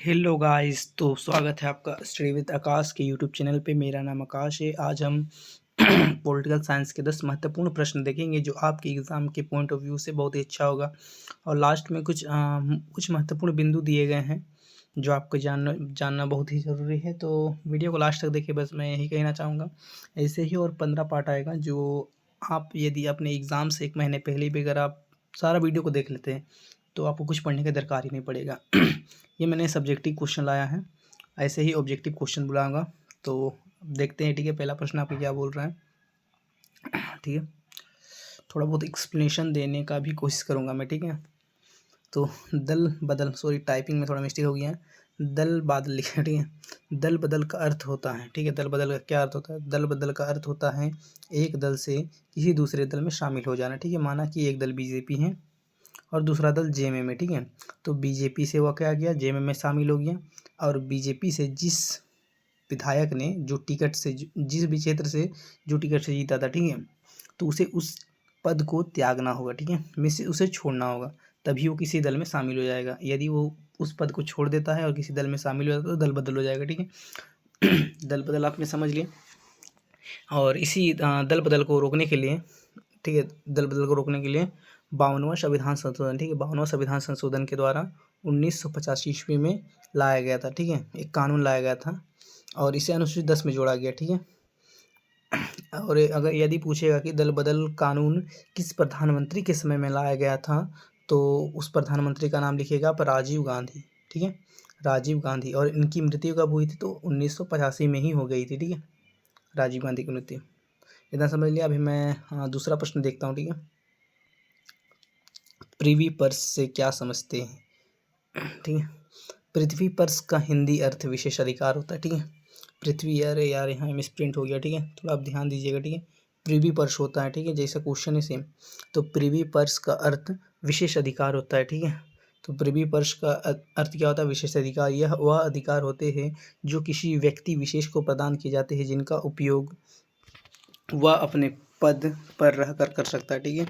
Hello guys, तो स्वागत है आपका स्टडी विद आकाश के यूट्यूब चैनल पे। मेरा नाम आकाश है। आज हम पॉलिटिकल साइंस के 10 महत्वपूर्ण प्रश्न देखेंगे जो आपके एग्ज़ाम के पॉइंट ऑफ व्यू से बहुत ही अच्छा होगा। और लास्ट में कुछ महत्वपूर्ण बिंदु दिए गए हैं जो आपको जानना बहुत ही ज़रूरी है। तो वीडियो को लास्ट तक देखिए, बस मैं यही कहना चाहूँगा। ऐसे ही और 15 पार्ट आएगा जो आप यदि अपने एग्ज़ाम से 1 महीने पहले भी अगर आप सारा वीडियो को देख लेते हैं तो आपको कुछ पढ़ने का दरकार ही नहीं पड़ेगा। ये मैंने सब्जेक्टिव क्वेश्चन लाया है, ऐसे ही ऑब्जेक्टिव क्वेश्चन बुलाऊंगा। तो देखते हैं, ठीक है। पहला प्रश्न आपको क्या बोल रहा है, ठीक है। थोड़ा बहुत एक्सप्लेनेशन देने का भी कोशिश करूंगा मैं, ठीक है। तो दल बदल, सॉरी टाइपिंग में थोड़ा मिस्टेक हो गया है, दल बादल लिखा, ठीक है। दल बदल का अर्थ होता है, ठीक है। दल बदल का क्या अर्थ होता है? दल बदल का अर्थ होता है एक दल से किसी दूसरे दल में शामिल हो जाना, ठीक है। माना कि एक दल बीजेपी है और दूसरा दल जेएमएम में, ठीक है। तो बीजेपी से वो क्या गया, जेएमएम में शामिल हो गया। और बीजेपी से जिस विधायक ने जो टिकट से जिस भी क्षेत्र से जो टिकट से जीता था, ठीक है, तो उसे उस पद को त्यागना होगा, ठीक है, मिस उसे छोड़ना होगा, तभी वो किसी दल में शामिल हो जाएगा। यदि वो उस पद को छोड़ देता है और किसी दल में शामिल हो जाता है तो दल बदल हो जाएगा, ठीक है। दल बदल आपने समझ लिया। और इसी दल बदल को रोकने के लिए, ठीक है, दल बदल को रोकने के लिए 52वां संविधान संशोधन, ठीक है, 52वां संविधान संशोधन के द्वारा 1985 ईस्वी में लाया गया था, ठीक है। एक कानून लाया गया था और इसे अनुसूचित 10 में जोड़ा गया, ठीक है। और अगर यदि पूछेगा कि दल बदल कानून किस प्रधानमंत्री के समय में लाया गया था, तो उस प्रधानमंत्री का नाम लिखिएगा आप राजीव गांधी, ठीक है, राजीव गांधी। और इनकी मृत्यु कब हुई थी? तो 1985 में ही हो गई थी, ठीक है, राजीव गांधी की मृत्यु। इतना समझ लिया। अभी मैं दूसरा प्रश्न देखता हूँ, ठीक है। पृथ्वी पर्स से क्या समझते हैं, ठीक है। पृथ्वी पर्स का हिंदी अर्थ विशेष अधिकार होता है, ठीक है। पृथ्वी, अरे यार यहाँ मिसप्रिंट हो गया, ठीक है, थोड़ा आप ध्यान दीजिएगा, ठीक है। पृथ्वी पर्स होता है, ठीक है, जैसा क्वेश्चन है सेम। तो पृथ्वी पर्स का अर्थ विशेष अधिकार होता है, ठीक है। तो पृथ्वी पर्स का अर्थ क्या होता है? विशेष अधिकार। यह वह अधिकार होते हैं जो किसी व्यक्ति विशेष को प्रदान किए जाते हैं जिनका उपयोग वह अपने पद पर रहकर कर सकता है, ठीक है।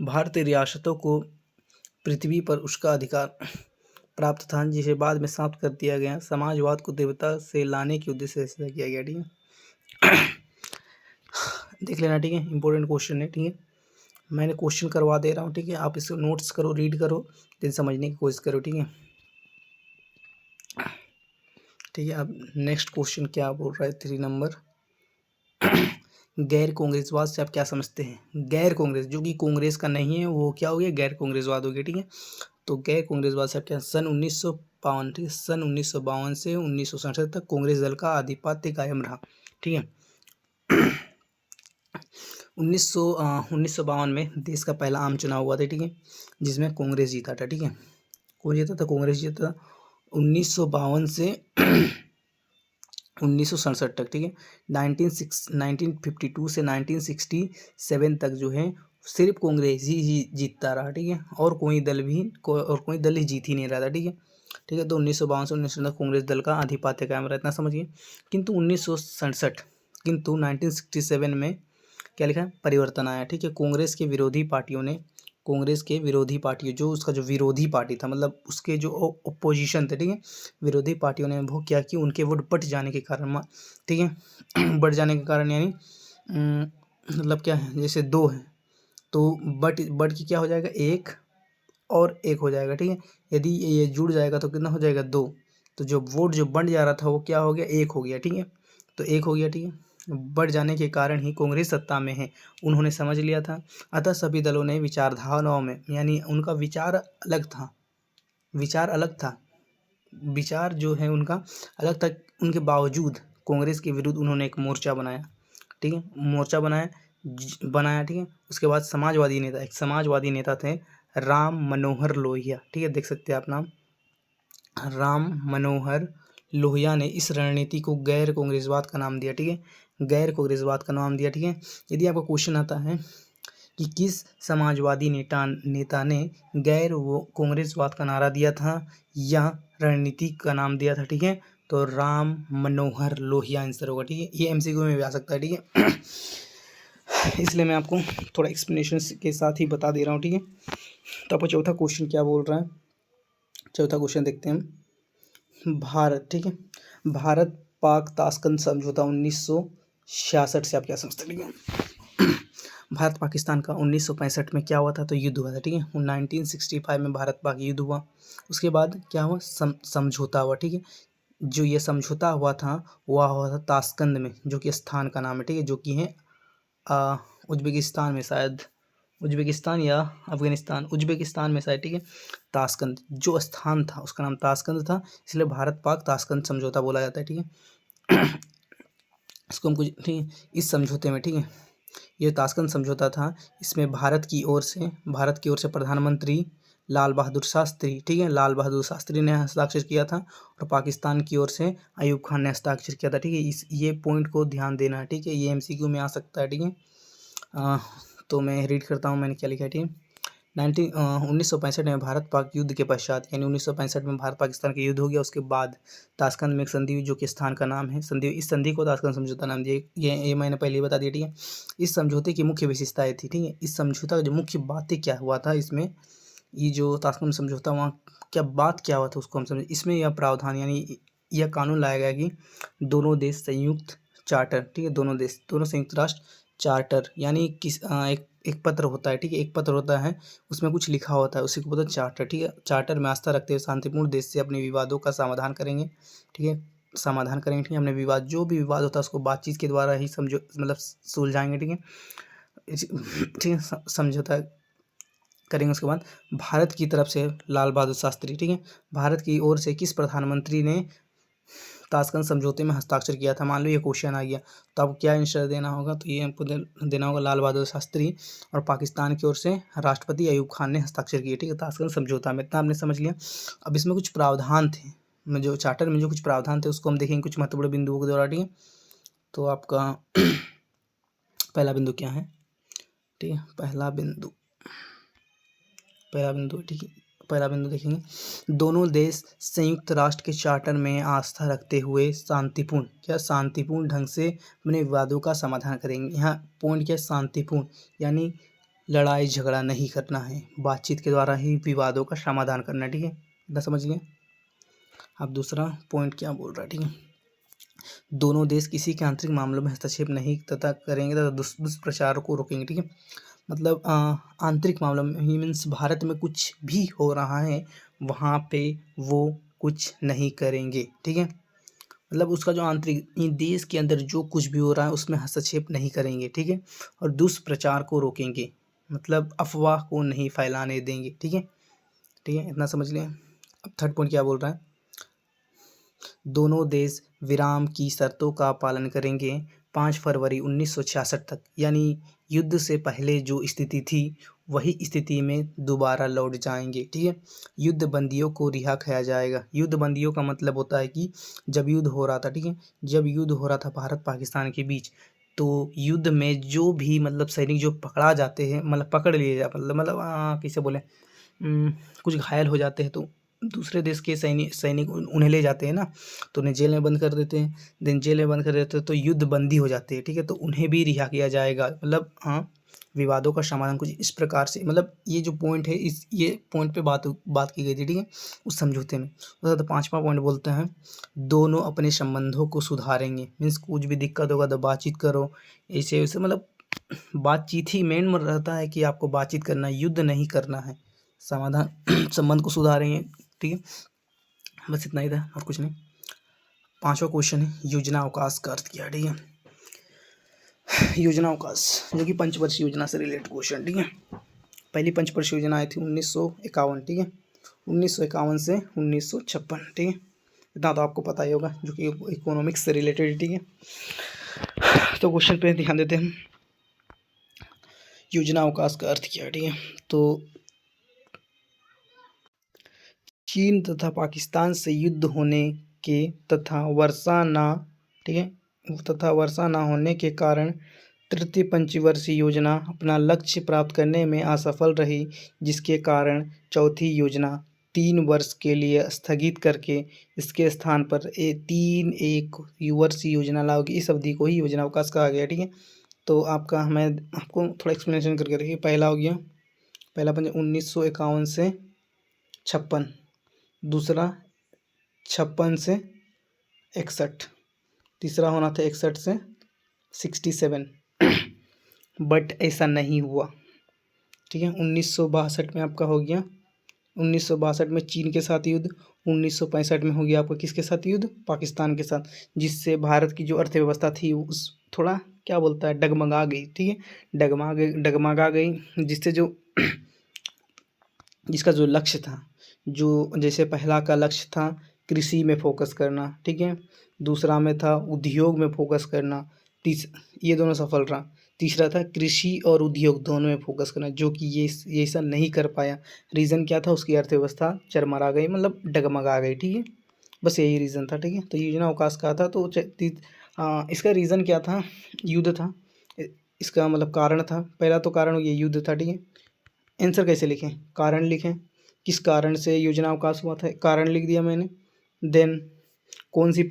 भारतीय रियासतों को पृथ्वी पर उसका अधिकार प्राप्त था जिसे बाद में समाप्त कर दिया गया। समाजवाद को देवता से लाने के उद्देश्य से किया गया, ठीक है। देख लेना, ठीक है, इंपॉर्टेंट क्वेश्चन है, ठीक है। मैंने क्वेश्चन करवा दे रहा हूँ, ठीक है, आप इसको नोट्स करो, रीड करो, फिर समझने की कोशिश करो, ठीक है, ठीक है। अब नेक्स्ट क्वेश्चन क्या बोल रहा है, 3 नंबर। गैर कांग्रेसवाद से आप क्या समझते हैं? गैर कांग्रेस, जो कि कांग्रेस का नहीं है, वो क्या हो गया? गैर कांग्रेसवाद हो गया, ठीक है। तो गैर कांग्रेसवाद से आप क्या? सन 1952, ठीक है, सन 1952 से 1967 तक कांग्रेस दल का आधिपत्य कायम रहा, ठीक है। 1952 में देश का पहला आम चुनाव हुआ था, ठीक है, जिसमें कांग्रेस जीता था, ठीक है। कौन जीता था? कांग्रेस जीता था 1952 से 1967 तक, ठीक है। 1952 से 1967 तक जो है सिर्फ कांग्रेस ही जीतता रहा, ठीक है, और कोई दल ही जीत ही नहीं रहा था, ठीक है, ठीक है। तो 1952 से 1967 तक कांग्रेस दल का आधिपत्य कायम रहा, इतना समझिए। किंतु 1967 में क्या लिखा है? परिवर्तन आया, ठीक है। कांग्रेस के विरोधी पार्टियों जो उसका जो विरोधी पार्टी था, मतलब उसके जो ओपोजिशन थे, ठीक है, विरोधी पार्टियों ने वो क्या कि उनके वोट बढ़ जाने के कारण, ठीक है, बढ़ जाने के कारण, यानी मतलब क्या है, जैसे 2 है तो बढ़ के क्या हो जाएगा? 1 और 1 हो जाएगा, ठीक है। यदि ये जुड़ जाएगा तो कितना हो जाएगा? 2। तो जो वोट जो बढ़ जा रहा था वो क्या हो गया? 1 हो गया, ठीक है। तो 1 हो गया, ठीक है। बढ़ जाने के कारण ही कांग्रेस सत्ता में है, उन्होंने समझ लिया था। अतः सभी दलों ने विचारधाराओं में, यानी उनका विचार अलग था, विचार जो है उनका अलग था, उनके बावजूद कांग्रेस के विरुद्ध उन्होंने एक मोर्चा बनाया, ठीक है, मोर्चा बनाया, ठीक है। उसके बाद एक समाजवादी नेता थे राम मनोहर लोहिया, ठीक है, देख सकते हैं आप नाम, राम मनोहर लोहिया ने इस रणनीति को गैर कांग्रेसवाद का नाम दिया, ठीक है, गैर कांग्रेसवाद का नाम दिया, ठीक है। यदि आपको क्वेश्चन आता है कि किस समाजवादी नेता ने गैर वो कांग्रेसवाद का नारा दिया था या रणनीति का नाम दिया था, ठीक है, तो राम मनोहर लोहिया आंसर होगा, ठीक है। ये एमसीक्यू में भी आ सकता है, ठीक है। इसलिए मैं आपको थोड़ा एक्सप्लेनेशन के साथ ही बता दे रहा हूँ, ठीक है। तो आपको चौथा क्वेश्चन क्या बोल रहा है? चौथा क्वेश्चन देखते हैं हम। भारत, ठीक है, भारत पाक ताशकंद समझौता 1966 से आप क्या समझते हैं? भारत पाकिस्तान का 1965 में क्या हुआ था? तो युद्ध हुआ था, ठीक है। 1965 में भारत पाक युद्ध हुआ। उसके बाद क्या हुआ? समझौता हुआ, ठीक है। जो ये समझौता हुआ था वह हुआ था ताशकंद में, जो कि स्थान का नाम है, ठीक है, जो कि है उज्बेकिस्तान में, शायद उज्बेकिस्तान या अफगानिस्तान, उज्बेकिस्तान में शायद, ठीक है। ताशकंद जो स्थान था उसका नाम ताशकंद था, इसलिए भारत पाक ताशकंद समझौता बोला जाता है, ठीक है। इसको हम कुछ, ठीक है, इस समझौते में, ठीक है, ये ताशकंद समझौता था, इसमें भारत की ओर से प्रधानमंत्री लाल बहादुर शास्त्री, ठीक है, लाल बहादुर शास्त्री ने हस्ताक्षर किया था, और पाकिस्तान की ओर से अयूब खान ने हस्ताक्षर किया था, ठीक है। ये पॉइंट को ध्यान देना है, ठीक है, ये एमसीक्यू में आ सकता है, ठीक है। तो मैं रीड करता हूँ मैंने क्या लिखा है, ठीक है। 1965 में भारत पाक युद्ध के पश्चात, यानी 1965 में भारत पाकिस्तान का युद्ध हो गया, उसके बाद ताशकंद में एक संधि हुई, जो कि स्थान का नाम है संधि, इस संधि को ताशकंद समझौता नाम दिया। ये मैंने पहले ही बता दिया, ठीक है। इस समझौते की मुख्य विशेषताएं थी, ठीक है, इस समझौता का जो मुख्य बातें क्या हुआ था इसमें, ये जो ताशकंद समझौता वहाँ क्या हुआ था उसको हम समझे। इसमें यह प्रावधान, यानी यह कानून लाया गया कि दोनों देश संयुक्त चार्टर, ठीक है, दोनों संयुक्त राष्ट्र चार्टर, यानी एक पत्र होता है, ठीक है, एक पत्र होता है, उसमें कुछ लिखा होता है, उसी को बोलते हैं चार्टर, ठीक है। चार्टर में आस्था रखते हुए शांतिपूर्ण देश से अपने विवादों का समाधान करेंगे, ठीक है, ठीक है। अपने विवाद, जो भी विवाद होता है उसको बातचीत के द्वारा ही मतलब सुलझाएंगे, ठीक है, ठीक है, समझौता करेंगे। उसके बाद भारत की तरफ से लाल बहादुर शास्त्री, ठीक है, भारत की ओर से किस प्रधानमंत्री ने ताशकंद समझौते में हस्ताक्षर किया था? मान लो ये क्वेश्चन आ गया, तो आपको क्या आंसर देना होगा? तो ये हमको देना होगा लाल बहादुर शास्त्री, और पाकिस्तान की ओर से राष्ट्रपति अयूब खान ने हस्ताक्षर किए, ठीक है, ताशकंद समझौता में। इतना आपने समझ लिया। अब इसमें कुछ प्रावधान थे, जो चार्टर में जो कुछ प्रावधान थे उसको हम देखेंगे कुछ महत्वपूर्ण बिंदुओं के द्वारा, ठीक है। तो आपका पहला बिंदु क्या है? ठीक है, पहला बिंदु, ठीक है, पहला बिंदु देखेंगे, दोनों देश संयुक्त राष्ट्र के चार्टर में आस्था रखते हुए शांतिपूर्ण ढंग से अपने विवादों का समाधान करेंगे। यहाँ पॉइंट क्या है? शांतिपूर्ण, यानी लड़ाई झगड़ा नहीं करना है, बातचीत के द्वारा ही विवादों का समाधान करना है, ठीक है, इतना समझ लिया। अब दूसरा पॉइंट क्या बोल रहा है, ठीक है, दोनों देश किसी के आंतरिक मामलों में हस्तक्षेप नहीं करेंगे तथा दुष्प्रचार को रोकेंगे, ठीक है। मतलब आंतरिक मामलों में ही मीन्स भारत में कुछ भी हो रहा है वहाँ पे वो कुछ नहीं करेंगे, ठीक है। मतलब उसका जो आंतरिक देश के अंदर जो कुछ भी हो रहा है उसमें हस्तक्षेप नहीं करेंगे, ठीक है, और दुष्प्रचार को रोकेंगे, मतलब अफवाह को नहीं फैलाने देंगे, ठीक है, ठीक है, इतना समझ लिया। अब थर्ड पॉइंट क्या बोल रहा है? दोनों देश विराम की शर्तों का पालन करेंगे 5 फरवरी 1966 तक, यानी युद्ध से पहले जो स्थिति थी वही स्थिति में दोबारा लौट जाएंगे, ठीक है। युद्ध बंदियों को रिहा किया जाएगा। युद्ध बंदियों का मतलब होता है कि जब युद्ध हो रहा था, ठीक है, जब युद्ध हो रहा था भारत पाकिस्तान के बीच, तो युद्ध में जो भी मतलब सैनिक जो पकड़ा जाते हैं, मतलब पकड़ लिए जा मतलब कैसे बोले, कुछ घायल हो जाते हैं तो दूसरे देश के सैनिक उन्हें ले जाते हैं ना, तो उन्हें जेल में बंद कर देते हैं। देन जेल में बंद कर देते हैं तो युद्ध बंदी हो जाते हैं, ठीक है, तो उन्हें भी रिहा किया जाएगा। मतलब विवादों का समाधान कुछ इस प्रकार से, मतलब ये जो पॉइंट है ये पॉइंट पे बात की गई थी, ठीक है, उस समझौते में। उसके बाद 5वां पॉइंट बोलते हैं, दोनों अपने संबंधों को सुधारेंगे। मीन्स कुछ भी दिक्कत होगा तो बातचीत करो, ऐसे वैसे, मतलब बातचीत ही मेन में रहता है कि आपको बातचीत करना है, युद्ध नहीं करना है, समाधान संबंध को सुधारेंगे, ठीक है। बस इतना ही था और कुछ नहीं। 5वां क्वेश्चन है योजना अवकाश का अर्थ क्या है, ठीक है। योजना अवकाश जो कि पंचवर्षीय योजना से रिलेटेड क्वेश्चन, ठीक है। पहली पंचवर्षीय योजना आई थी 1951, ठीक है, 1951 से 1956, ठीक है, इतना तो आपको पता ही होगा, जो कि इकोनॉमिक्स से रिलेटेड, ठीक है। तो क्वेश्चन पे ध्यान देते हैं, योजना अवकाश का अर्थ क्या है, ठीक है। तो चीन तथा पाकिस्तान से युद्ध होने के तथा वर्षा न होने के कारण तृतीय पंचवर्षीय योजना अपना लक्ष्य प्राप्त करने में असफल रही, जिसके कारण चौथी योजना 3 वर्ष के लिए स्थगित करके इसके स्थान पर 3 एक वर्षीय योजना लागू की। इस अवधि को ही योजना अवकाश कहा गया, ठीक है। तो मैं आपको थोड़ा एक्सप्लेनेशन करके देखिए। पहला हो गया, पहला पंच 1951 से 56, दूसरा 56 से 61, तीसरा होना था 61 से 67। बट ऐसा नहीं हुआ, ठीक है। 1962 में आपका हो गया, 1962 में चीन के साथ युद्ध, 1965 में हो गया आपका किसके साथ युद्ध, पाकिस्तान के साथ, जिससे भारत की जो अर्थव्यवस्था थी उस थोड़ा क्या बोलता है डगमगा गई, ठीक है, डगमगा गई, जिससे जो जिसका जो लक्ष्य था, जो जैसे पहला का लक्ष्य था कृषि में फोकस करना, ठीक है, दूसरा में था उद्योग में फोकस करना, ये दोनों सफल रहा। तीसरा था कृषि और उद्योग दोनों में फोकस करना, जो कि ये ऐसा नहीं कर पाया। रीज़न क्या था, उसकी अर्थव्यवस्था चरमरा गई, मतलब डगमगा गई, ठीक है, बस यही रीज़न था, ठीक है। तो योजना अवकाश कहा था, तो इसका रीज़न क्या था, युद्ध था, इसका मतलब कारण था, पहला तो कारण ये युद्ध था, ठीक है। आंसर कैसे लिखें, कारण लिखें, किस कारण से योजना अवकाश हुआ था, कारण लिख दिया मैंने। देन कौन सी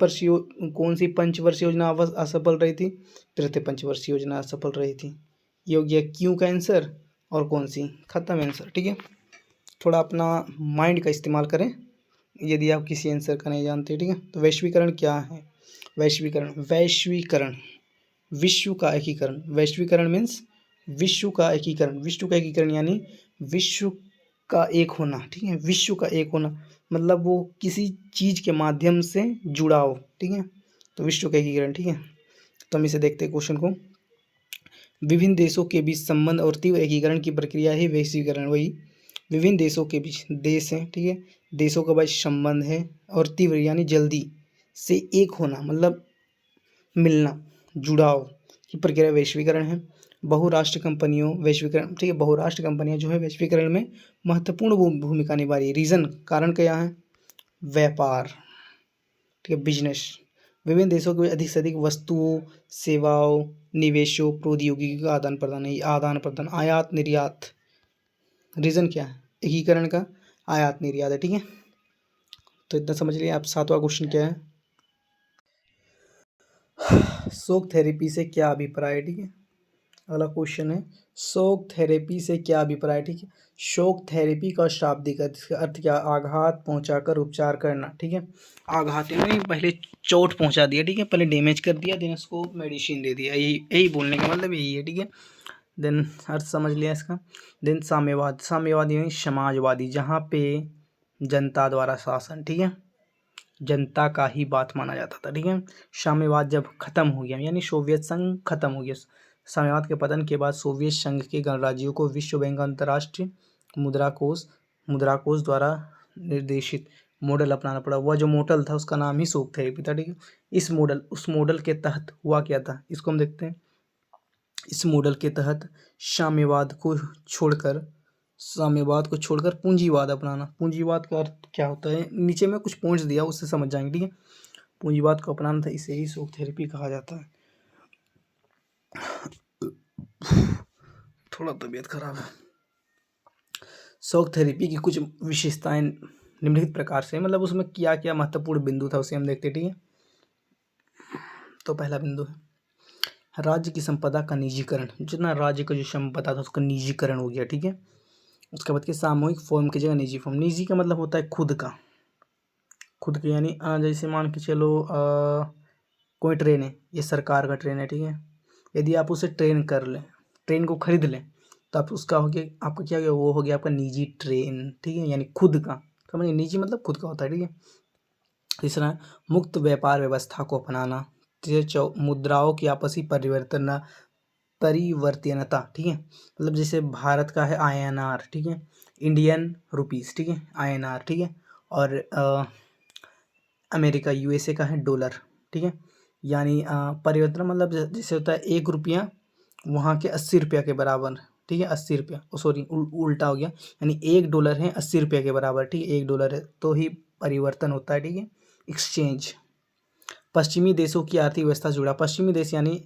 पंचवर्षीय योजना असफल रही थी, तृतीय पंचवर्षीय योजना असफल रही थी। ये हो गया क्यों का आंसर, और कौन सी, खत्म आंसर, ठीक है। थोड़ा अपना माइंड का इस्तेमाल करें यदि आप किसी आंसर का नहीं जानते, ठीक है। तो वैश्वीकरण क्या है, वैश्वीकरण विश्व का एकीकरण, वैश्वीकरण मीन्स विश्व का एकीकरण, विश्व का एकीकरण यानी विश्व का एक होना, ठीक है, विश्व का एक होना, मतलब वो किसी चीज़ के माध्यम से जुड़ा हो, ठीक है, तो विश्व का एकीकरण, ठीक है। तो हम इसे देखते हैं क्वेश्चन को, विभिन्न देशों के बीच संबंध और तीव्र एकीकरण की प्रक्रिया ही वैश्वीकरण, वही विभिन्न देशों के बीच, देश हैं, ठीक है, देशों के बीच संबंध है, और तीव्र यानी जल्दी से एक होना, मतलब मिलना, जुड़ाव की प्रक्रिया वैश्वीकरण है। बहुराष्ट्रीय कंपनियों वैश्वीकरण, ठीक है, बहुराष्ट्रीय कंपनियां जो है वैश्वीकरण में महत्वपूर्ण भूमिका निभा रही है। रीज़न, कारण क्या है, व्यापार, ठीक है, बिजनेस, विभिन्न देशों के अधिक से अधिक वस्तुओं, सेवाओं, निवेशों, प्रौद्योगिकी का आदान प्रदान है, आदान प्रदान, आयात निर्यात। रीज़न क्या है एकीकरण का, आयात निर्यात है, ठीक है। तो इतना समझ लिया आप। सातवां क्वेश्चन क्या है, शॉक थेरेपी से क्या अभिप्राय है, ठीक है। अगला क्वेश्चन है, शॉक थेरेपी से क्या अभिप्राय, ठीक है। शॉक थेरेपी का शाब्दिक अर्थ क्या, आघात पहुंचाकर उपचार करना, ठीक है। आघात यानी पहले चोट पहुंचा दिया, ठीक है, पहले डैमेज कर दिया, देन उसको मेडिसिन दे दिया, यही यही बोलने का मतलब यही है, ठीक है। देन अर्थ समझ लिया इसका। देन साम्यवाद, साम्यवाद यानी समाजवादी, जहाँ पे जनता द्वारा शासन, ठीक है, जनता का ही बात माना जाता था, ठीक है। साम्यवाद जब खत्म हो गया, यानी सोवियत संघ खत्म हो गया, साम्यवाद के पतन के बाद सोवियत संघ के गणराज्यों को विश्व बैंक अंतर्राष्ट्रीय मुद्राकोष द्वारा निर्देशित मॉडल अपनाना पड़ा। वह जो मॉडल था उसका नाम ही शॉक थेरेपी था, ठीक है। उस मॉडल के तहत हुआ क्या था, इसको हम देखते हैं। इस मॉडल के तहत साम्यवाद को छोड़कर पूंजीवाद अपनाना। पूंजीवाद का अर्थ क्या होता है, नीचे में कुछ पॉइंट्स दिया उससे समझ जाएंगे, ठीक है। पूंजीवाद को अपनाना था, इसे ही शॉक थेरेपी कहा जाता है। थोड़ा तबीयत खराब है। शॉक थेरेपी की कुछ विशेषताएं निम्नलिखित प्रकार से, मतलब उसमें क्या क्या महत्वपूर्ण बिंदु था उसे हम देखते, ठीक है। तो पहला बिंदु है राज्य की संपदा का निजीकरण, जितना राज्य का जो संपदा था उसका निजीकरण हो गया, ठीक है। उसके बाद के सामूहिक फॉर्म की जगह निजी फॉर्म, निजी का मतलब होता है खुद का यानी जैसे मान के चलो कोई ट्रेन है, ये सरकार का ट्रेन है, ठीक है। यदि आप उसे ट्रेन को खरीद लें तो आप उसका हो गया, आपका क्या हो गया, वो हो गया आपका निजी ट्रेन, ठीक है, यानी खुद का, समझिए निजी मतलब खुद का होता है, ठीक है। तीसरा है मुक्त व्यापार व्यवस्था को अपनाना। मुद्राओं की आपसी परिवर्तनता, ठीक है, मतलब जैसे भारत का है INR, ठीक है, इंडियन रुपीस, ठीक है, INR, ठीक है, और अमेरिका USA का है डॉलर, ठीक है। यानी परिवर्तन मतलब जैसे होता है 1 रुपया वहाँ के 80 रुपया के बराबर, ठीक है, 80 रुपया, सॉरी उल्टा हो गया, यानी $1 है 80 रुपया के बराबर, ठीक है, $1 है तो ही परिवर्तन होता है, ठीक है, एक्सचेंज। पश्चिमी देशों की आर्थिक व्यवस्था से जुड़ा, पश्चिमी देश यानी,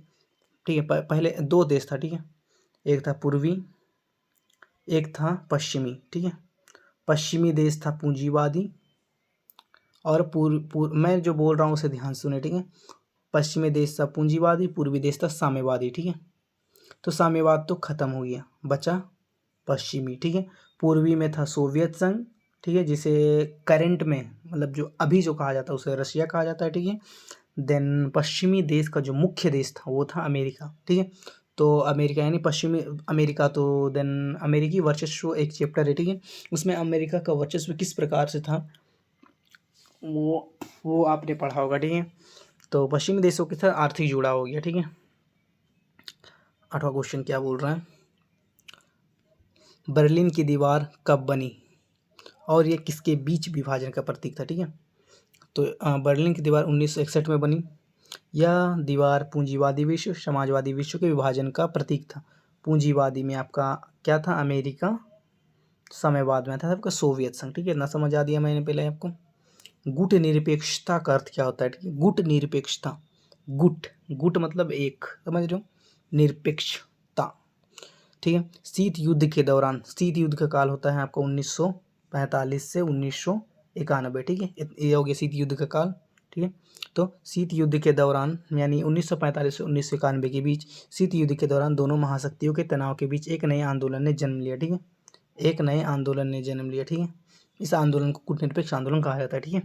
ठीक है, पहले 2 देश था, ठीक है, एक था पूर्वी, एक था पश्चिमी, ठीक है। पश्चिमी देश था पूंजीवादी, और मैं जो बोल रहा हूँ उसे ध्यान से सुने, ठीक है। पश्चिमी देश था पूंजीवादी, पूर्वी देश था साम्यवादी, ठीक है। तो साम्यवाद तो खत्म हो गया, बचा पश्चिमी, ठीक है। पूर्वी में था सोवियत संघ, ठीक है, जिसे करंट में मतलब जो अभी जो कहा जाता है उसे रशिया कहा जाता है, ठीक है। देन पश्चिमी देश का जो मुख्य देश था वो था अमेरिका, ठीक है। तो अमेरिका यानी पश्चिमी अमेरिका, तो देन अमेरिकी वर्चस्व एक चैप्टर है, ठीक है। उसमें अमेरिका का वर्चस्व किस प्रकार से था वो आपने पढ़ा होगा, ठीक है। तो पश्चिमी देशों के साथ आर्थिक जुड़ाव हो गया, ठीक है। 8वां क्वेश्चन क्या बोल रहा है, बर्लिन की दीवार कब बनी और ये किसके बीच विभाजन का प्रतीक था, ठीक है। तो बर्लिन की दीवार 1961 में बनी। यह दीवार पूंजीवादी विश्व समाजवादी विश्व के विभाजन का प्रतीक था। पूंजीवादी में आपका क्या था, अमेरिका, साम्यवाद में था आपका सोवियत संघ, ठीक है। इतना समझ आ दिया मैंने पहले आपको। गुट निरपेक्षता का अर्थ क्या होता है, ठीक है। गुट निरपेक्षता, गुट गुट मतलब एक, समझ रहे हो, निरपेक्षता, ठीक है। शीत युद्ध के दौरान, शीत युद्ध का काल होता है आपका 1945 से 1991, ठीक है। ये हो गया शीत युद्ध का काल, ठीक है। तो शीत युद्ध के दौरान यानी 1945 से 1991 के बीच, शीत युद्ध के दौरान दोनों महाशक्तियों के तनाव के बीच एक नए आंदोलन ने जन्म लिया, ठीक है। एक नए आंदोलन ने जन्म लिया, ठीक है। इस आंदोलन को कूटनिरपेक्ष आंदोलन कहा जाता है, ठीक है।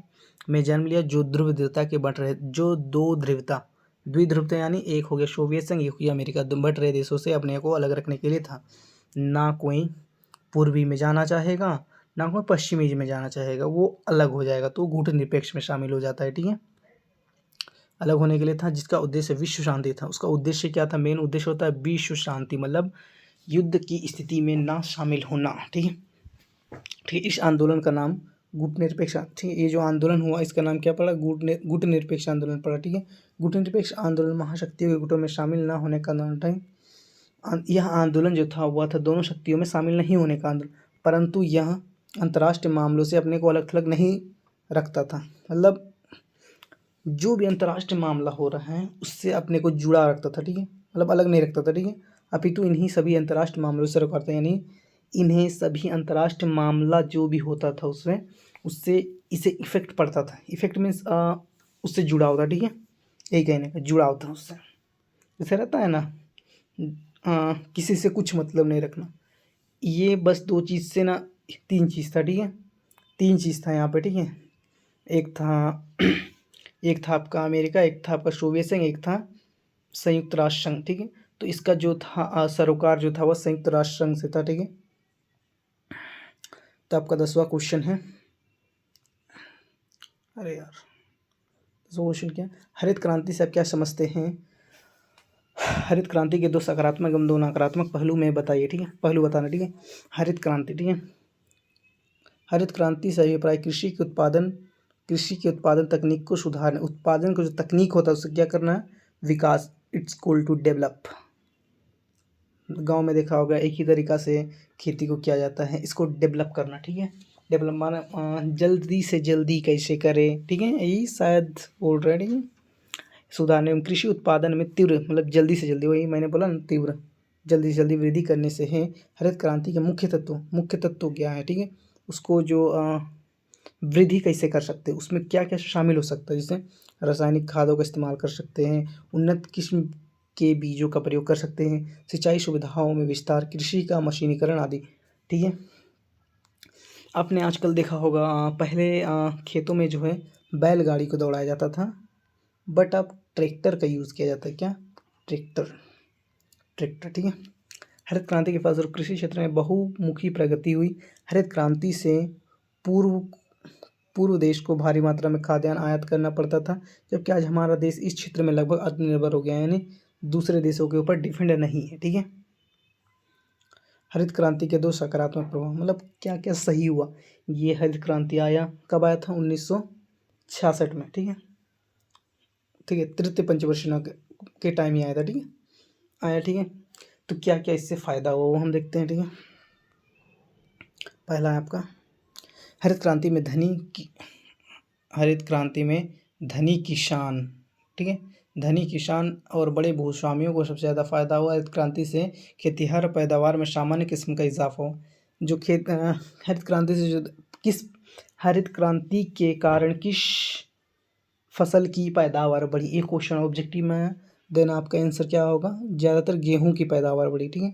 में जन्म लिया जो ध्रुव ध्रुवता के बट रहे, जो दो ध्रुवता, द्विध्रुवता यानी एक हो गया सोवियत संघ, एक हो गया अमेरिका, बट रहे देशों से अपने को अलग रखने के लिए था। ना कोई पूर्वी में जाना चाहेगा ना कोई पश्चिमी में जाना चाहेगा, वो अलग हो जाएगा, तो गुट निरपेक्ष में शामिल हो जाता है, ठीक है। अलग होने के लिए था, जिसका उद्देश्य विश्व शांति था। उसका उद्देश्य क्या था, मेन उद्देश्य होता है विश्व शांति, मतलब युद्ध की स्थिति में ना शामिल होना, ठीक है। ठीक है, इस आंदोलन का नाम गुट निरपेक्ष, ठीक है। ये जो आंदोलन हुआ इसका नाम क्या पड़ा, गुट निरपेक्ष आंदोलन पड़ा, ठीक है। गुट निरपेक्ष आंदोलन महाशक्तियों के गुटों में शामिल ना होने का आंदोलन था। यह आंदोलन जो था हुआ था दोनों शक्तियों में शामिल नहीं होने का आंदोलन, परंतु यह अंतर्राष्ट्रीय मामलों से अपने को अलग थलग नहीं रखता था। मतलब जो भी अंतर्राष्ट्रीय मामला हो रहा है उससे अपने को जुड़ा रखता था, ठीक है। मतलब अलग नहीं रखता था, ठीक है। अपितु इन्हीं सभी अंतर्राष्ट्रीय मामलों से रखता था, यानी इन्हें सभी अंतर्राष्ट्रीय मामला जो भी होता था उसमें उससे इसे इफेक्ट पड़ता था। इफेक्ट मीन्स उससे जुड़ाव था, ठीक है। यही कहने का जुड़ाव था उससे, जैसे रहता है ना किसी से कुछ मतलब नहीं रखना। ये बस दो चीज़ से ना, तीन चीज़ था, ठीक है। तीन चीज़ था यहाँ पे, ठीक है। एक था एक था आपका अमेरिका, एक था आपका सोवियत संघ, एक था संयुक्त राष्ट्र संघ, ठीक है। तो इसका जो था सरोकार जो था वह संयुक्त राष्ट्र संघ से था, ठीक है। तो आपका 10वां क्वेश्चन है, अरे यार 10वां क्वेश्चन क्या है, हरित क्रांति से आप क्या समझते हैं। हरित क्रांति के दो सकारात्मक एवं दो नकारात्मक पहलू में बताइए, ठीक है। पहलू बताना, ठीक है। हरित क्रांति, ठीक है। हरित क्रांति से अभिप्राय कृषि के उत्पादन तकनीक को सुधारना, उत्पादन का जो तकनीक होता है उससे क्या करना है, विकास। It's goal to develop. गांव में देखा होगा एक ही तरीका से खेती को किया जाता है, इसको डेवलप करना, ठीक है। डेवलप माना जल्दी से जल्दी कैसे करें, ठीक है, यही शायद बोल रहे हैं, ठीक है। सुधारने एवं कृषि उत्पादन में तीव्र मतलब जल्दी से जल्दी, वही मैंने बोला ना तीव्र, जल्दी से जल्दी वृद्धि करने से है हरित क्रांति के मुख्य तत्व क्या है, ठीक है। उसको जो वृद्धि कैसे कर सकते हैं, उसमें क्या क्या शामिल हो सकता है, जैसे रासायनिक खादों का इस्तेमाल कर सकते हैं, उन्नत किस्म के बीजों का प्रयोग कर सकते हैं, सिंचाई सुविधाओं में विस्तार, कृषि का मशीनीकरण आदि, ठीक है। आपने आजकल देखा होगा पहले खेतों में जो है बैलगाड़ी को दौड़ाया जाता था, बट अब ट्रैक्टर का यूज़ किया जाता है, क्या, ट्रैक्टर, ठीक है। हरित क्रांति के फलस्वरूप कृषि क्षेत्र में बहुमुखी प्रगति हुई। हरित क्रांति से पूर्व देश को भारी मात्रा में खाद्यान्न आयात करना पड़ता था, जबकि आज हमारा देश इस क्षेत्र में लगभग आत्मनिर्भर हो गया है, यानी दूसरे देशों के ऊपर डिपेंड नहीं है, ठीक है। हरित क्रांति के दो सकारात्मक प्रभाव, मतलब क्या क्या सही हुआ। ये हरित क्रांति आया कब आया था, 1966 में, ठीक है। ठीक है, तृतीय पंचवर्षीय के टाइम ही आया था, ठीक है, आया, ठीक है। तो क्या क्या इससे फ़ायदा हुआ वो हम देखते हैं, ठीक है। पहला है आपका हरित क्रांति में धनी किसान, ठीक है, धनी किसान और बड़े भूस्वामियों को सबसे ज़्यादा फायदा हुआ। हरित क्रांति से खेतिहर पैदावार में सामान्य किस्म का इजाफा हो। जो हरित क्रांति से जो किस हरित क्रांति के कारण किस फसल की पैदावार बढ़ी, एक क्वेश्चन ऑब्जेक्टिव में है, देन आपका आंसर क्या होगा, ज़्यादातर गेहूं की पैदावार बढ़ी, ठीक है,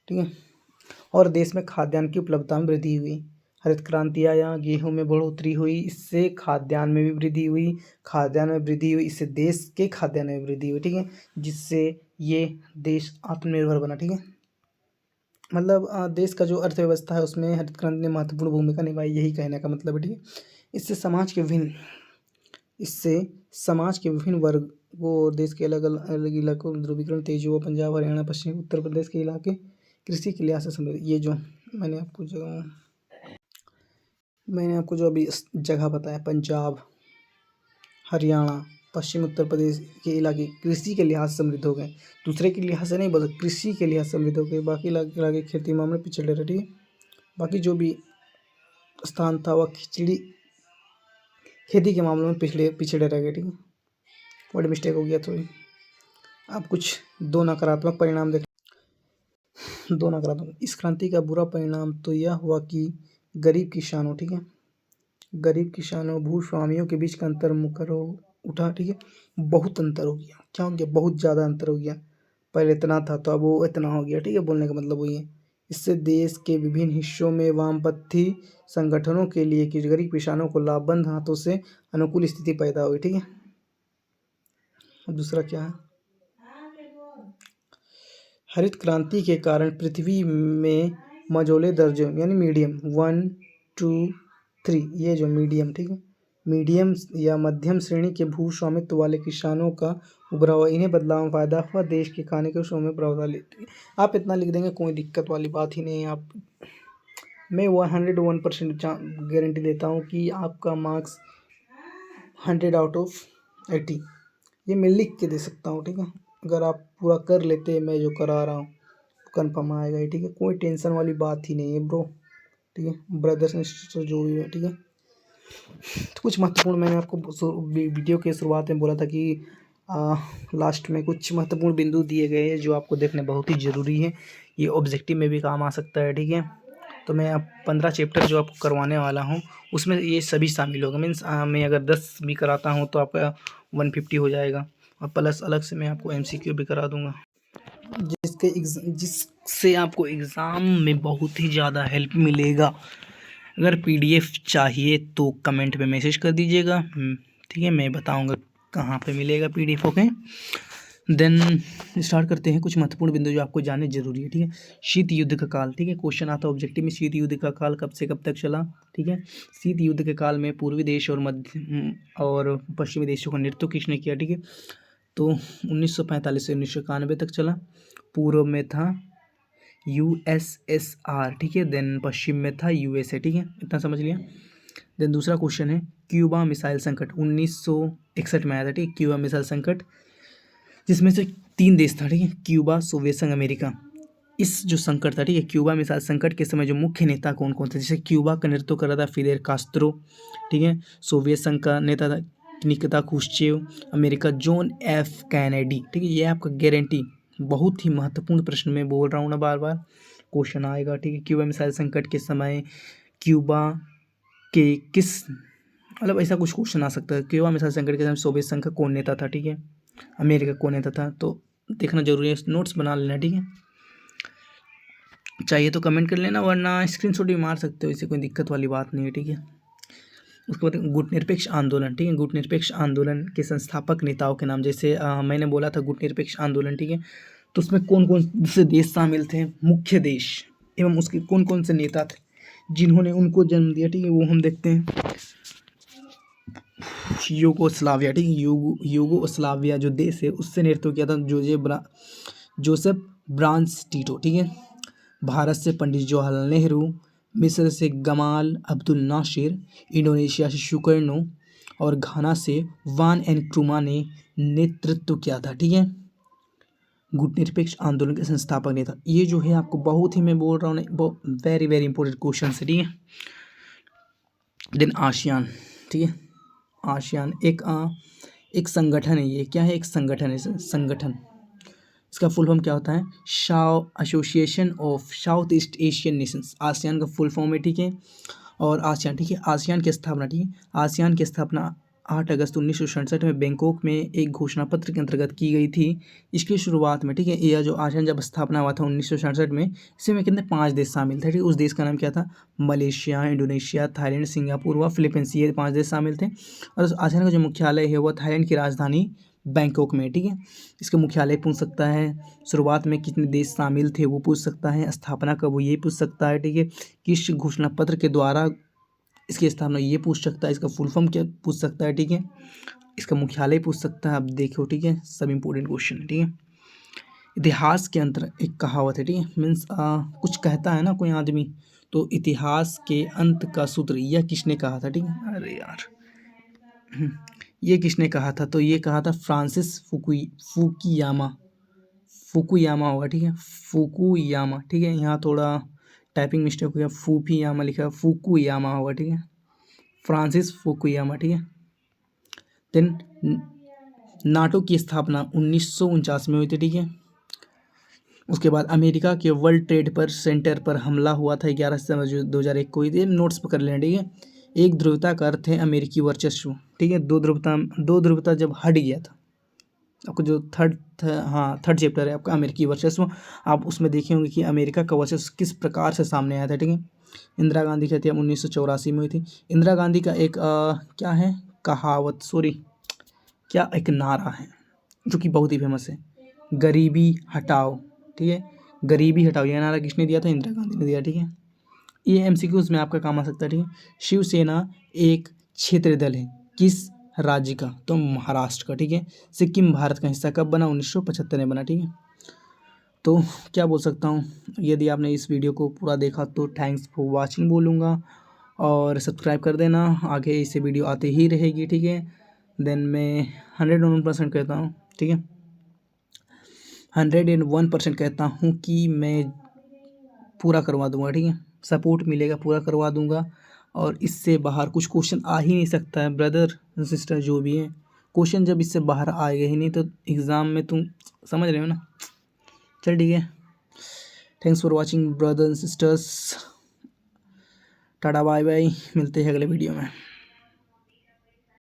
ठीक है। और देश में खाद्यान्न की उपलब्धता में वृद्धि हुई। हरित क्रांति आया, गेहूं में बढ़ोतरी हुई, इससे खाद्यान्न में भी वृद्धि हुई, खाद्यान्न में वृद्धि हुई, इससे देश के खाद्यान्न में वृद्धि हुई, ठीक है, जिससे ये देश आत्मनिर्भर बना, ठीक है। मतलब देश का जो अर्थव्यवस्था है उसमें हरित क्रांति ने महत्वपूर्ण भूमिका निभाई, यही कहने का मतलब है, ठीक है। इससे समाज के विभिन्न वर्गों और देश के अलग अलग इलाकों में ध्रुवीकरण तेज हुआ। पंजाब, हरियाणा, पश्चिम उत्तर प्रदेश के इलाके कृषि के लिहाज से समृद्ध। ये जो मैंने आपको जो अभी जगह बताया, पंजाब, हरियाणा, पश्चिम उत्तर प्रदेश के इलाके कृषि के लिहाज से समृद्ध हो गए, दूसरे के लिहाज से नहीं बोल, कृषि के लिहाज से समृद्ध हो गए। बाकी इलाके खेती मामले पिछड़े रहे, ठीक है। बाकी जो भी स्थान था वह खेती के मामलों में पिछड़े रह गए, ठीक है। बड़ी मिस्टेक हो गया थोड़ी। आप कुछ दो नकारात्मक परिणाम देखें। दो नकारात्मक, इस क्रांति का बुरा परिणाम तो यह हुआ कि गरीब किसानों, ठीक है, गरीब किसानों भूस्वामियों के बीच का अंतर मुकर उठा, ठीक है। बहुत अंतर हो गया, क्या हो गया, बहुत ज़्यादा अंतर हो गया। पहले इतना था तो अब वो इतना हो गया, ठीक है। बोलने का मतलब वही है। इससे देश के विभिन्न हिस्सों में वामपंथी संगठनों के लिए कि गरीब किसानों को लाभबंद हाथों से अनुकूल स्थिति पैदा हुई, ठीक है। अब दूसरा क्या है, हरित क्रांति के कारण पृथ्वी में मझोले दर्जों यानी मीडियम 1, 2, 3, ये जो मीडियम, ठीक है, मीडियम या मध्यम श्रेणी के भू स्वामित्व वाले किसानों का उभराव हुआ। इन्हें बदलाव में फायदा हुआ, देश के खाने के शो में प्रभावशाली। आप इतना लिख देंगे, कोई दिक्कत वाली बात ही नहीं है। आप मैं 101% गारंटी देता हूँ कि आपका मार्क्स 100/80 ये मैं लिख के दे सकता हूँ, ठीक है। अगर आप पूरा कर लेते, मैं जो करा रहा हूँ कन्फर्म आएगा ही, ठीक है। कोई टेंशन वाली बात ही नहीं है ब्रो, ठीक है। ब्रदर्स एंड सिस्टर जो भी है, ठीक है। तो कुछ महत्वपूर्ण मैंने आपको वीडियो के शुरुआत में बोला था कि लास्ट में कुछ महत्वपूर्ण बिंदु दिए गए हैं जो आपको देखने बहुत ही ज़रूरी है। ये ऑब्जेक्टिव में भी काम आ सकता है, ठीक है। तो मैं अब 15 चैप्टर जो आपको करवाने वाला हूँ उसमें ये सभी शामिल होगा। मीन्स मैं अगर 10 भी कराता हूँ तो आपका 150 हो जाएगा, और प्लस अलग से मैं आपको MCQ भी करा दूँगा, जिससे आपको एग्ज़ाम में बहुत ही ज़्यादा हेल्प मिलेगा। अगर PDF चाहिए तो कमेंट पे मैसेज कर दीजिएगा, ठीक है। मैं बताऊँगा कहाँ पे मिलेगा PDF, ओके। देन स्टार्ट करते हैं। कुछ महत्वपूर्ण बिंदु जो आपको जानने जरूरी है, ठीक है। शीत युद्ध का काल, ठीक है, क्वेश्चन आता है ऑब्जेक्टिव में। शीत युद्ध का काल कब से कब तक चला, ठीक है। शीत युद्ध के काल में पूर्वी देश और मध्य और पश्चिमी देशों का नेतृत्व किसने किया, ठीक है। तो 1945 से 1991 तक चला। पूर्व में था USSR, ठीक है। देन पश्चिम में था USA, ठीक है। इतना समझ लिया। देन दूसरा क्वेश्चन है क्यूबा मिसाइल संकट 1961 में आया था, ठीक है। क्यूबा मिसाइल संकट जिसमें से 3 देश था, ठीक है, क्यूबा, सोवियत संघ, अमेरिका। इस जो संकट था, ठीक है, क्यूबा मिसाइल संकट के समय जो मुख्य नेता कौन कौन थे, जैसे क्यूबा का नेतृत्व कर रहा था फिदेल कास्त्रो, ठीक है। सोवियत संघ का नेता था Nikita Khrushchev, America John F Kennedy, ठीक है। ये आपका गारंटी बहुत ही महत्वपूर्ण प्रश्न में बोल रहा हूँ ना, बार बार क्वेश्चन आएगा, ठीक है। क्यूबा मिसाइल संकट के समय क्यूबा के किस, मतलब ऐसा कुछ क्वेश्चन आ सकता है। क्यूबा मिसाइल संकट के समय सोवियत संघ का कौन नेता था, ठीक है, अमेरिका कौन नेता था, तो देखना जरूरी है, नोट्स बना लेना, ठीक है। चाहिए तो कमेंट कर लेना, वरना स्क्रीनशॉट भी मार सकते हो, इससे कोई दिक्कत वाली बात नहीं है, ठीक है। उसके बाद गुटनिरपेक्ष आंदोलन, ठीक है। गुटनिरपेक्ष आंदोलन के संस्थापक नेताओं के नाम, जैसे मैंने बोला था गुटनिरपेक्ष आंदोलन, ठीक है। तो उसमें कौन कौन से देश शामिल थे, मुख्य देश, एवं उसके कौन कौन से नेता थे जिन्होंने उनको जन्म दिया, ठीक है, वो हम देखते हैं। यूगोस्लाविया, ठीक है, यूगोस्लाविया जो देश है उससे नेतृत्व किया था जोसेफ ब्रांस टीटो, ठीक है। भारत से पंडित जवाहरलाल नेहरू, मिस्र से गमाल अब्दुल नासिर, इंडोनेशिया से सुकर्नो और घाना से वान एन क्रुमा ने नेतृत्व किया था, ठीक है। गुटनिरपेक्ष आंदोलन के संस्थापक नेता, ये जो है आपको बहुत ही, मैं बोल रहा हूँ, वेरी वेरी इंपॉर्टेंट क्वेश्चन है, ठीक है। देन आसियान, ठीक है। आसियान एक संगठन है, ये क्या है, एक संगठन है। संगठन, इसका फुल फॉर्म क्या होता है, association of south east Asian Nations, ASEAN का फुल फॉर्म है, ठीक है। और आसियान, ठीक है, आसियान की स्थापना, ठीक है, आसियान की स्थापना 8 अगस्त 1967 में बैंकॉक में एक घोषणा पत्र के अंतर्गत की गई थी। इसकी शुरुआत में, ठीक है, यह जो आसन जब स्थापना हुआ था 1967 में, इसमें कितने 5 देश शामिल थे, ठीक है। उस देश का नाम क्या था? मलेशिया, इंडोनेशिया, थाईलैंड, सिंगापुर व फिलीपींस, ये 5 देश शामिल थे। और उस आसन का जो मुख्यालय है वह थाईलैंड की राजधानी बैंकॉक में, ठीक है। इसका मुख्यालय पूछ सकता है, शुरुआत में कितने देश शामिल थे वो पूछ सकता है, स्थापना कब हुई ये पूछ सकता है, ठीक है। किस घोषणा पत्र के द्वारा इसकी स्थापना ये पूछ सकता है, इसका फुल फॉर्म क्या पूछ सकता है, ठीक है। इसका मुख्यालय पूछ सकता है, आप देखो, ठीक है। सब इंपॉर्टेंट क्वेश्चन है, ठीक है। इतिहास के अंतर एक कहावत है, ठीक है, मीन्स कुछ कहता है ना कोई आदमी, तो इतिहास के अंत का सूत्र यह किसने कहा था, ठीक है। अरे यार ये किसने कहा था? तो ये कहा था फ्रांसिस फुकुयामा। फुकुयामा होगा, ठीक है, फुकुयामा, ठीक है। यहाँ थोड़ा टाइपिंग मिस्टेक हो गया, फूफीयामा लिखा है, फुकुयामा होगा, ठीक है, फ्रांसिस फुकुयामा, ठीक है। देन नाटो की स्थापना 1949 में हुई थी, ठीक है। उसके बाद अमेरिका के वर्ल्ड ट्रेड पर सेंटर पर हमला हुआ था 11 सितंबर 2001 को। ये नोट्स पकड़ लें, ठीक है। एक ध्रुवता का अर्थ है अमेरिकी वर्चस्व, ठीक है। दो ध्रुवता जब हट गया था, आपको जो थर्ड चैप्टर है आपका अमेरिकी वर्चस्व, आप उसमें देखे होंगे कि अमेरिका का वर्चस्व किस प्रकार से सामने आया था, ठीक है। इंदिरा गांधी की हत्या 1984 में हुई थी। इंदिरा गांधी का एक क्या है कहावत, क्या एक नारा है जो कि बहुत ही फेमस है, गरीबी हटाओ, ठीक है। गरीबी हटाओ, यह नारा किसने दिया था? इंदिरा गांधी ने दिया, ठीक है। ये एमसीक्यूज में आपका काम आ सकता है, ठीक है। शिवसेना एक क्षेत्रीय दल है, किस राज्य का? तो महाराष्ट्र का, ठीक है। सिक्किम भारत का हिस्सा कब बना? 1975 में बना, ठीक है। तो क्या बोल सकता हूँ, यदि आपने इस वीडियो को पूरा देखा तो थैंक्स फॉर वाचिंग बोलूँगा, और सब्सक्राइब कर देना, आगे इससे वीडियो आती ही रहेगी, ठीक है। देन मैं 101% कहता हूँ, ठीक है, 101% कहता हूँ कि मैं पूरा करवा दूंगा, ठीक है। सपोर्ट मिलेगा, पूरा करवा दूंगा, और इससे बाहर कुछ क्वेश्चन आ ही नहीं सकता है ब्रदर सिस्टर, जो भी है क्वेश्चन जब इससे बाहर आएगा ही नहीं तो एग्ज़ाम में तुम समझ रहे हो ना। चल ठीक है, thanks for watching brother and sisters, tata bye bye, मिलते हैं अगले वीडियो में।